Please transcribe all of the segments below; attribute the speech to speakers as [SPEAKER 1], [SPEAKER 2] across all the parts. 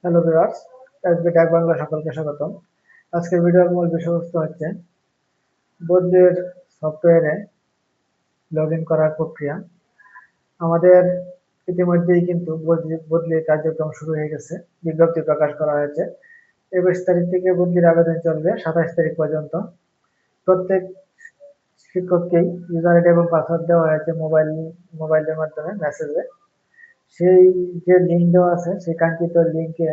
[SPEAKER 1] Hello viewers, SB tag Bangla সকলকে স্বাগতম। আজকের ভিডিওর মূল বিষয়বস্তু হচ্ছে বদলির সফটওয়্যারে লগ ইন করার প্রক্রিয়া। আমাদের ইতিমধ্যেই কিন্তু বদলির কার্যক্রম শুরু হয়ে গেছে। বিজ্ঞপ্তি প্রকাশ করা হয়েছে। 21 তারিখ থেকে বদলির আবেদন চলবে 27 তারিখ পর্যন্ত। প্রত্যেক শিক্ষককেই ইউজার আইডি এবং পাসওয়ার্ড দেওয়া হয়েছে মোবাইলের মাধ্যমে মেসেজে। সেই যে লিঙ্ক দেওয়া আছে সেই কাঙ্ক্ষিত লিঙ্কে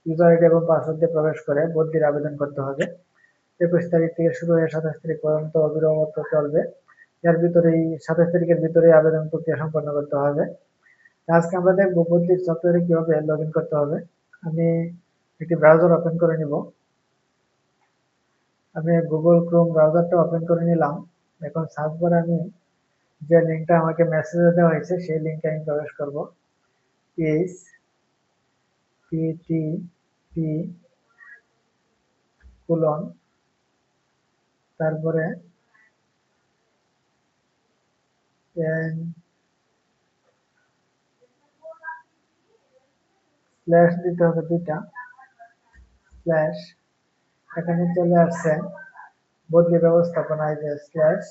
[SPEAKER 1] ইউজার আইডি এবং পাসওয়ার্ড দিয়ে প্রবেশ করে বদলির আবেদন করতে হবে। 21 তারিখ থেকে শুরু হয়ে 27 তারিখ পর্যন্ত অবিরত চলবে। এর ভিতরেই 27 তারিখের ভিতরেই আবেদন প্রক্রিয়া সম্পন্ন করতে হবে। আজকে আমরা দেখবো বদলির সফটওয়্যারে কিভাবে লগ ইন করতে হবে। আমি একটি ব্রাউজার ওপেন করে নিব। আমি গুগল ক্রোম ব্রাউজারটা ওপেন করে নিলাম। এখন সার্চ বারে আমি যে লিঙ্কটা আমাকে মেসেজে দেওয়া হয়েছে সেই লিঙ্কে আমি প্রবেশ করব। http:// তারপরে স্ল্যাশ দিতে হবে দুইটা স্ল্যাশ। এখানে চলে আসছে বদলি ব্যবস্থাপনায় যে স্ল্যাশ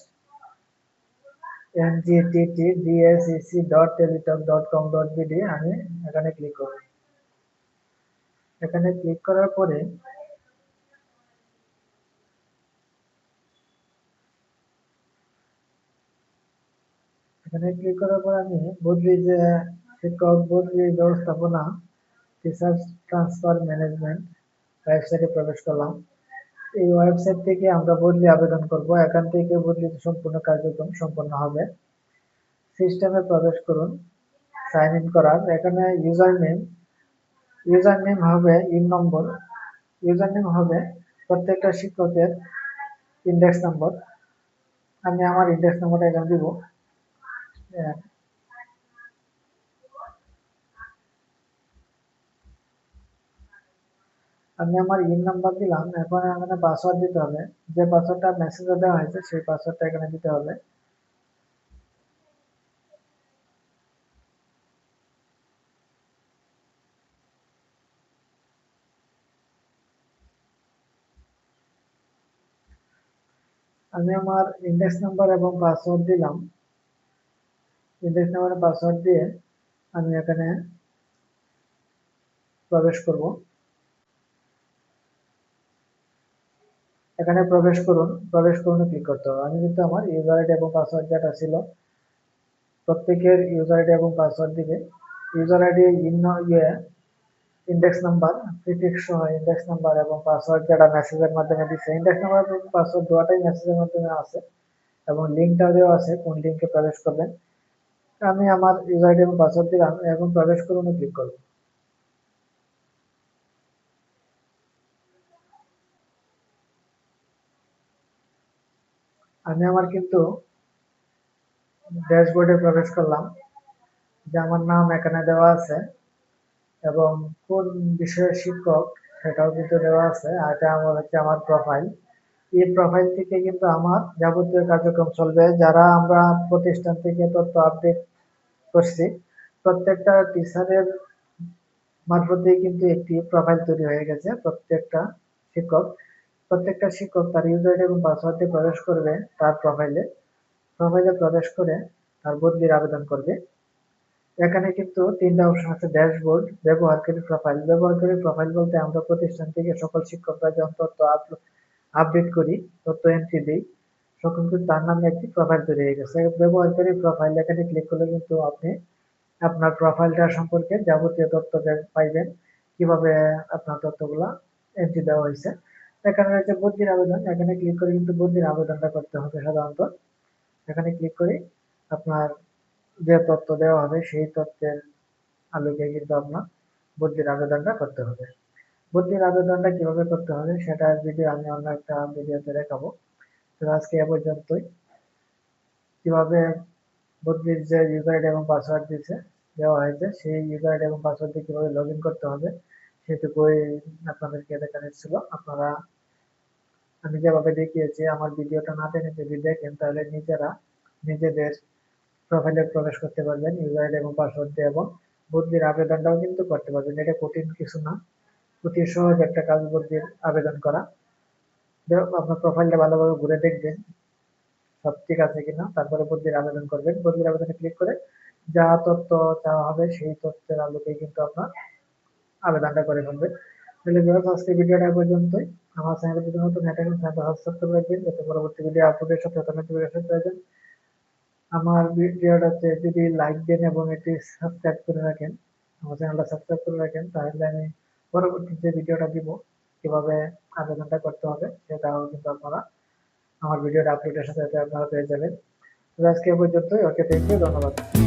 [SPEAKER 1] ngttdsec.teletalk.com.bd আমি এখানে ক্লিক করব। এখানে ক্লিক করার পরে আমি বদলি যে শিক্ষক বদলি ব্যবস্থাপনা রিসার্চ ট্রান্সফার ম্যানেজমেন্ট ওয়েবসাইটে প্রবেশ করলাম। এই ওয়েবসাইট থেকে আমরা বদলি আবেদন করব। এখান থেকে বদলি সম্পূর্ণ কার্যক্রম সম্পন্ন হবে। সিস্টেমে প্রবেশ করুন। সাইন ইন করার এখানে ইউজার নেম হবে ইন নম্বর। ইউজার নেম হবে প্রত্যেকটা শিক্ষকের ইন্ডেক্স নম্বর। আমি আমার ইন্ডেক্স নম্বরটা এখানে দিব। আমি আমার ইন নাম্বার দিলাম। এখন এখানে পাসওয়ার্ড দিতে হবে। যে পাসওয়ার্ডটা মেসেজে দেওয়া হয়েছে সেই পাসওয়ার্ডটা এখানে দিতে হবে। আমি আমার ইন্ডেক্স নাম্বার এবং পাসওয়ার্ড দিলাম। ইন্ডেক্স নাম্বার পাসওয়ার্ড দিয়ে আমি এখানে প্রবেশ করব। এখানে প্রবেশ করুন ক্লিক করতে হবে। আমি কিন্তু আমার ইউজার আইডি এবং পাসওয়ার্ড যেটা ছিল প্রত্যেকের ইউজার আইডি এবং পাসওয়ার্ড দিবে। User ID index number prefix সহ ইন্ডেক্স নাম্বার এবং পাসওয়ার্ড যেটা মেসেজের মাধ্যমে দিচ্ছে। ইন্ডেক্স নাম্বার এবং পাসওয়ার্ড দুটোই মেসেজের মাধ্যমে আছে এবং লিঙ্কটাও দেওয়া আছে কোন লিঙ্কে প্রবেশ করবেন। আমি আমার ইউজার আইডি এবং পাসওয়ার্ড দিলাম। এখন প্রবেশ করুন ক্লিক করব। আমি আমার কিন্তু ড্যাশবোর্ডে প্রবেশ করলাম। যে আমার নাম এখানে দেওয়া আছে এবং কোন বিষয়ের শিক্ষক সেটাও কিন্তু দেওয়া আছে। আর এটা আমার হচ্ছে আমার প্রোফাইল। এই প্রোফাইল থেকে কিন্তু আমার যাবতীয় কার্যক্রম চলবে। যারা আমরা প্রতিষ্ঠান থেকে তথ্য আপডেট করছি প্রত্যেকটা টিচারের মারফতেই কিন্তু একটি প্রোফাইল তৈরি হয়ে গেছে। প্রত্যেকটা শিক্ষক তার ইউজার আইডি এবং পাসওয়ার্ড দিয়ে প্রবেশ করবে তার প্রোফাইলে প্রবেশ করে তার বদলির আবেদন করবে। এখানে কিন্তু তিনটা অপশন আছে: ড্যাশবোর্ড, ব্যবহারকারী প্রোফাইল। ব্যবহারকারী প্রোফাইল বলতে আমরা প্রতিষ্ঠান থেকে সকল শিক্ষকরা যখন তথ্য আপডেট করি, তথ্য এন্ট্রি দিই, তখন কিন্তু তার নামে একটি প্রোফাইল তৈরি হয়ে গেছে। ব্যবহারকারী প্রোফাইল এখানে ক্লিক করলে কিন্তু আপনি আপনার প্রোফাইলটা সম্পর্কে যাবতীয় তথ্য পাইবেন, কিভাবে আপনার তথ্যগুলা এন্ট্রি দেওয়া হয়েছে। এখানে রয়েছে বদলির আবেদন। এখানে ক্লিক করে কিন্তু বদলির আবেদনটা করতে হবে। সাধারণত এখানে ক্লিক করে আপনার যে তথ্য দেওয়া হবে সেই তথ্যের আলোকে কিন্তু আপনার বদলির আবেদনটা করতে হবে। বদলির আবেদনটা কিভাবে করতে হবে সেটার ভিডিও আমি অন্য একটা ভিডিওতে দেখাবো। তো আজকে এ পর্যন্তই। কিভাবে বদলির যে ইউজার আইডি এবং পাসওয়ার্ড দেওয়া হয়েছে সেই ইউজার আইডি এবং পাসওয়ার্ড দিয়ে কিভাবে লগ ইন করতে হবে সেটুকুই আপনাদেরকে দেখানোর ছিল। আপনারা আমি যেভাবে দেখিয়েছি আমার ভিডিওটা না টেনে যদি দেখেন তাহলে নিজেরা নিজেদের প্রোফাইলে প্রবেশ করতে পারবেন ইউজার আইডি এবং পাসওয়ার্ড দিয়ে এবং বদলির আবেদনটাও কিন্তু করতে পারবেন। এটা কঠিন কিছু না, অতি সহজ একটা কাজ বদলির আবেদন করা। আপনার প্রোফাইলটা ভালোভাবে ঘুরে দেখবেন সব ঠিক আছে কিনা, তারপরে বদলির আবেদন করবেন। বদলির আবেদনে ক্লিক করে যা তথ্য চাওয়া হবে সেই তথ্যের আলোকেই কিন্তু আপনার আবেদনটা করে ফেলবেন। তাহলে ভিউয়ার্স, আজকে ভিডিওটা এ পর্যন্তই। আমার চ্যানেলে যদি নতুন হয়ে থাকেন চ্যানেলটা সাবস্ক্রাইব করে রাখবেন, যাতে পরবর্তী ভিডিও আপলোডের সাথে সাথে নোটিফিকেশন পেয়ে যান। আমার ভিডিওটাতে যদি লাইক দেন এবং এটি সাবস্ক্রাইব করে রাখেন, আমার চ্যানেলটা সাবস্ক্রাইব করে রাখেন, তাহলে আমি পরবর্তী যে ভিডিওটা দিব কিভাবে আবেদনটা করতে হবে সেটাও কিন্তু আপনারা আমার ভিডিওটা আপলোডের সাথে সাথে আপনারা পেয়ে যাবেন। তো আজকে এ পর্যন্তই। ওকে, থ্যাংক ইউ, ধন্যবাদ।